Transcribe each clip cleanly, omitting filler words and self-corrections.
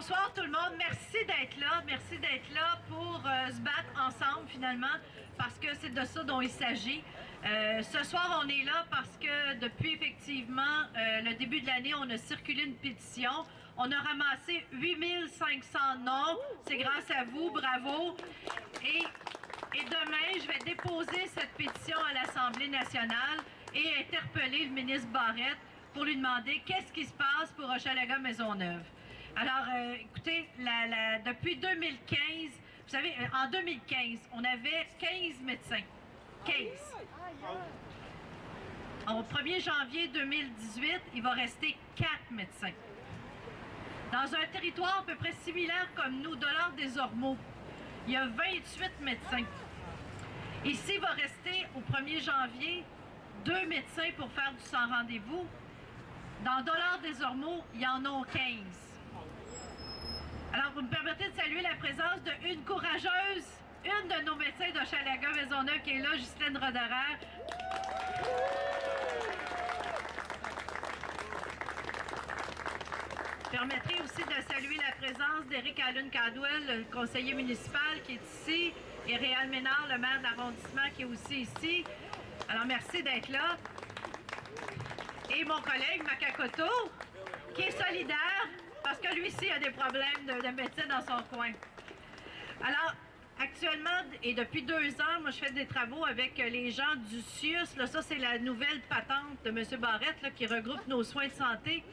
bonsoir tout le monde. Merci d'être là. Merci d'être là pour se battre ensemble finalement, parce que c'est de ça dont il s'agit. Ce soir, on est là parce que depuis effectivement le début de l'année, on a circulé une pétition. On a ramassé 8500 noms. C'est grâce à vous. Bravo. Et demain, je vais déposer cette pétition à l'Assemblée nationale et interpeller le ministre Barrette pour lui demander qu'est-ce qui se passe pour Hochelaga-Maisonneuve. Alors, écoutez, depuis 2015, vous savez, en 2015, on avait 15 médecins. 15. Au 1er janvier 2018, il va rester 4 médecins. Dans un territoire à peu près similaire comme nous, Dollard-des-Ormeaux, il y a 28 médecins. Ici, il va rester au 1er janvier 2 médecins pour faire du sans rendez-vous. Dans Dollard-des-Ormeaux, il y en a 15. Alors, vous me permettez de saluer la présence d'une courageuse, une de nos médecins d'Hochelaga-Maisonneuve qui est là, Justine Roderer. Permettez aussi de saluer la présence d'Éric Allen-Cadwell, le conseiller municipal qui est ici, et Réal Ménard, le maire de l'arrondissement qui est aussi ici. Alors, merci d'être là. Et mon collègue Makakoto, qui est solidaire, parce que lui aussi a des problèmes de médecine dans son coin. Alors, actuellement, et depuis 2 ans, moi je fais des travaux avec les gens du CIUS. Là, ça, c'est la nouvelle patente de M. Barrette là, qui regroupe nos soins de santé.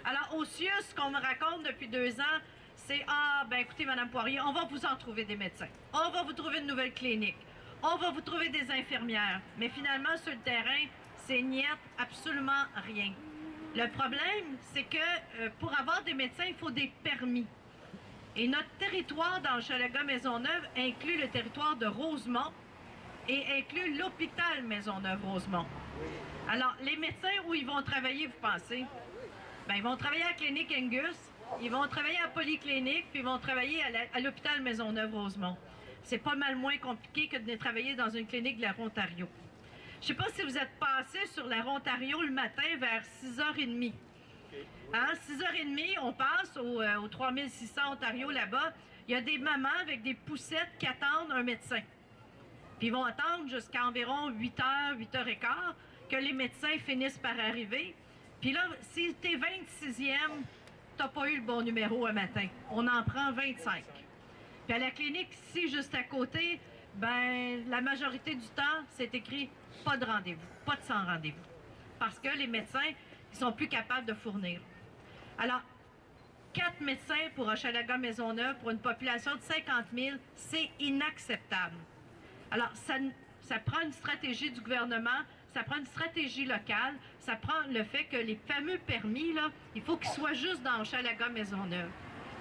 Alors, au CIUS, ce qu'on me raconte depuis 2 ans, c'est « Ah, ben écoutez, Mme Poirier, on va vous en trouver des médecins. On va vous trouver une nouvelle clinique. On va vous trouver des infirmières. » Mais finalement, sur le terrain, c'est niet, absolument rien. Le problème, c'est que pour avoir des médecins, il faut des permis. Et notre territoire dans Hochelaga-Maisonneuve inclut le territoire de Rosemont et inclut l'hôpital Maisonneuve-Rosemont. Alors, les médecins, où ils vont travailler, vous pensez? Bien, ils vont travailler à la clinique Angus, ils vont travailler à la polyclinique, puis ils vont travailler à l'hôpital Maisonneuve-Rosemont. C'est pas mal moins compliqué que de travailler dans une clinique de la Rontario. Je ne sais pas si vous êtes passé sur la Rontario le matin vers 6h30. Hein? 6h30, on passe au 3600 Ontario là-bas. Il y a des mamans avec des poussettes qui attendent un médecin. Puis ils vont attendre jusqu'à environ 8h, 8h15 que les médecins finissent par arriver. Puis là, si tu es 26e, tu n'as pas eu le bon numéro un matin. On en prend 25. Puis à la clinique ici, juste à côté, ben la majorité du temps, c'est écrit pas de rendez-vous, pas de sans rendez-vous. Parce que les médecins, ils sont plus capables de fournir. Alors, 4 médecins pour Hochelaga-Maisonneuve, pour une population de 50 000, c'est inacceptable. Alors, ça prend une stratégie du gouvernement, ça prend une stratégie locale, ça prend le fait que les fameux permis, là, il faut qu'ils soient juste dans Hochelaga-Maisonneuve.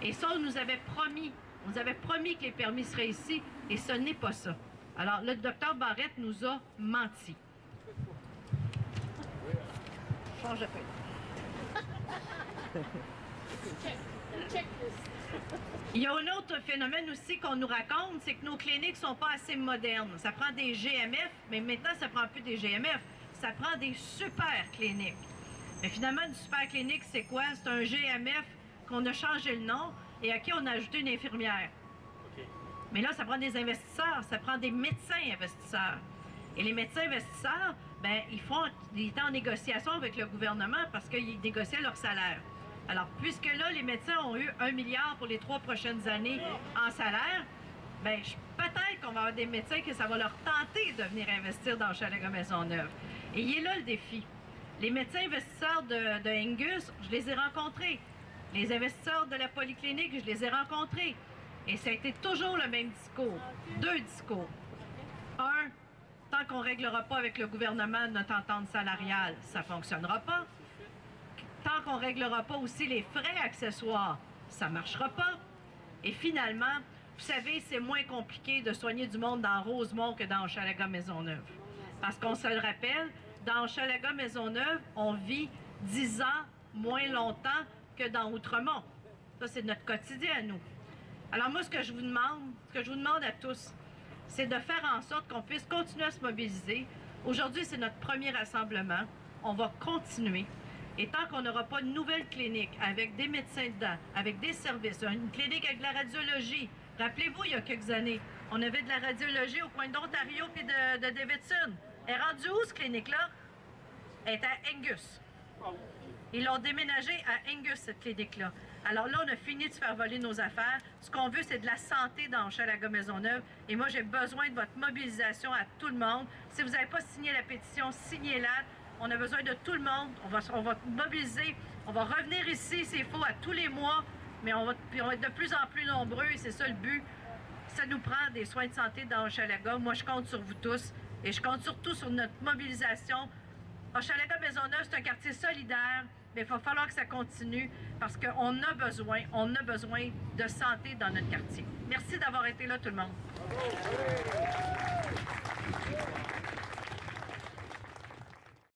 Et ça, on nous avait promis que les permis seraient ici, et ce n'est pas ça. Alors, le docteur Barrette nous a menti. Change de feuille. Il y a un autre phénomène aussi qu'on nous raconte, c'est que nos cliniques ne sont pas assez modernes. Ça prend des GMF, mais maintenant, ça ne prend plus des GMF. Ça prend des super cliniques. Mais finalement, une super clinique, c'est quoi? C'est un GMF qu'on a changé le nom et à qui on a ajouté une infirmière. Mais là, ça prend des investisseurs, ça prend des médecins investisseurs. Et les médecins investisseurs, ben, ils étaient en négociation avec le gouvernement parce qu'ils négociaient leur salaire. Alors, puisque là, les médecins ont eu 1 milliard pour les 3 prochaines années en salaire, ben, peut-être qu'on va avoir des médecins que ça va leur tenter de venir investir dans Hochelaga-Maisonneuve. Et il est là le défi. Les médecins investisseurs de Angus, je les ai rencontrés. Les investisseurs de la polyclinique, je les ai rencontrés. Et ça a été toujours le même discours. 2 discours. Un, tant qu'on ne réglera pas avec le gouvernement notre entente salariale, ça ne fonctionnera pas. Tant qu'on ne réglera pas aussi les frais accessoires, ça ne marchera pas. Et finalement, vous savez, c'est moins compliqué de soigner du monde dans Rosemont que dans Hochelaga-Maisonneuve. Parce qu'on se le rappelle, dans Hochelaga-Maisonneuve, on vit 10 ans moins longtemps que dans Outremont. Ça, c'est notre quotidien à nous. Alors moi, ce que je vous demande à tous, c'est de faire en sorte qu'on puisse continuer à se mobiliser. Aujourd'hui, c'est notre premier rassemblement. On va continuer. Et tant qu'on n'aura pas une nouvelle clinique avec des médecins dedans, avec des services, une clinique avec de la radiologie. Rappelez-vous, il y a quelques années, on avait de la radiologie au coin d'Ontario et de Davidson. Elle est rendue où, cette clinique-là? Elle est à Angus. Ils l'ont déménagé à Angus, cette clinique-là. Alors là, on a fini de se faire voler nos affaires. Ce qu'on veut, c'est de la santé dans Hochelaga-Maisonneuve. Et moi, j'ai besoin de votre mobilisation à tout le monde. Si vous n'avez pas signé la pétition, signez-la. On a besoin de tout le monde. On va mobiliser. On va revenir ici, s'il faut, à tous les mois. Mais on va être de plus en plus nombreux et c'est ça le but. Ça nous prend des soins de santé dans Hochelaga. Moi, je compte sur vous tous. Et je compte surtout sur notre mobilisation. Hochelaga-Maisonneuve, c'est un quartier solidaire. Mais il va falloir que ça continue parce qu'on a besoin de santé dans notre quartier. Merci d'avoir été là, tout le monde.